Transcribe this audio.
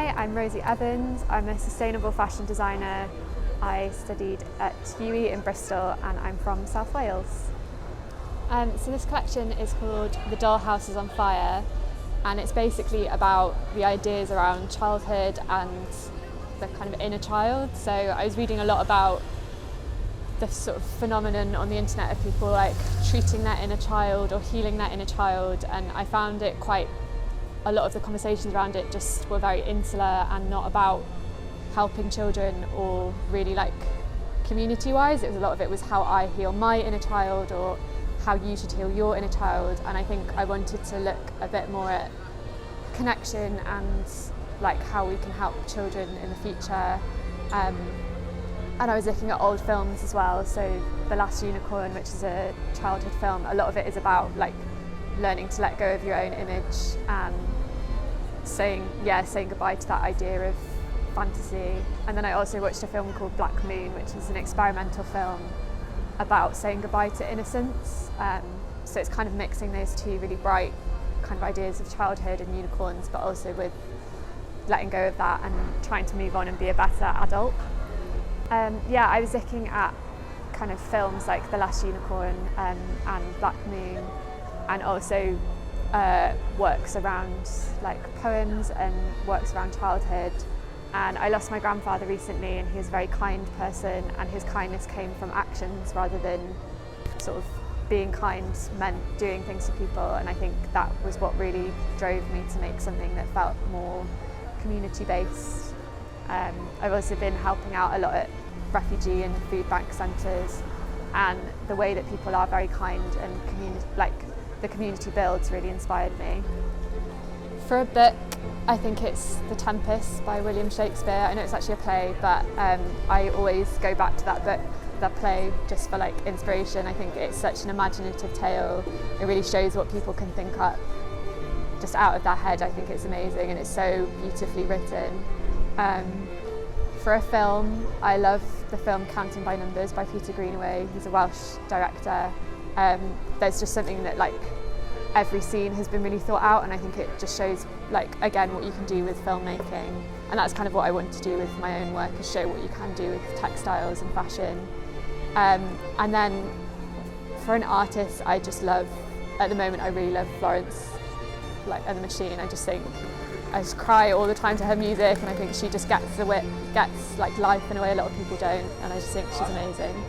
Hi, I'm Rosie Evans. I'm a sustainable fashion designer. I studied at UE in Bristol and I'm from South Wales. So this collection is called The Dollhouse is on Fire, and it's basically about the ideas around childhood and the kind of inner child. So I was reading a lot about the sort of phenomenon on the internet of people like treating their inner child or healing their inner child, and I found it a lot of the conversations around it just were very insular and not about helping children or really like community-wise. A lot of it was how I heal my inner child or how you should heal your inner child, and I think I wanted to look a bit more at connection and like how we can help children in the future. And I was looking at old films as well, so The Last Unicorn, which is a childhood film, a lot of it is about like learning to let go of your own image and saying goodbye to that idea of fantasy. And then I also watched a film called Black Moon, which is an experimental film about saying goodbye to innocence. So it's kind of mixing those two really bright kind of ideas of childhood and unicorns, but also with letting go of that and trying to move on and be a better adult. I was looking at kind of films like The Last Unicorn and Black Moon, and also works around like poems and works around childhood. And I lost my grandfather recently, and he was a very kind person, and his kindness came from actions rather than sort of being kind meant doing things for people, and I think that was what really drove me to make something that felt more community based. I've also been helping out a lot at refugee and food bank centres, and the way that people are very kind and the community builds really inspired me. For a book, I think it's The Tempest by William Shakespeare. I know it's actually a play, but I always go back to that play just for like inspiration. I think it's such an imaginative tale. It really shows what people can think up just out of their head. I think it's amazing, and it's so beautifully written. For a film, I love the film Counting by Numbers by Peter Greenaway. He's a Welsh director. There's just something that like every scene has been really thought out, and I think it just shows like again what you can do with filmmaking, and that's kind of what I want to do with my own work, is show what you can do with textiles and fashion. And then for an artist, I just love, at the moment I really love Florence and the Machine. I just cry all the time to her music, and I think she just gets like life in a way a lot of people don't, and I just think she's amazing.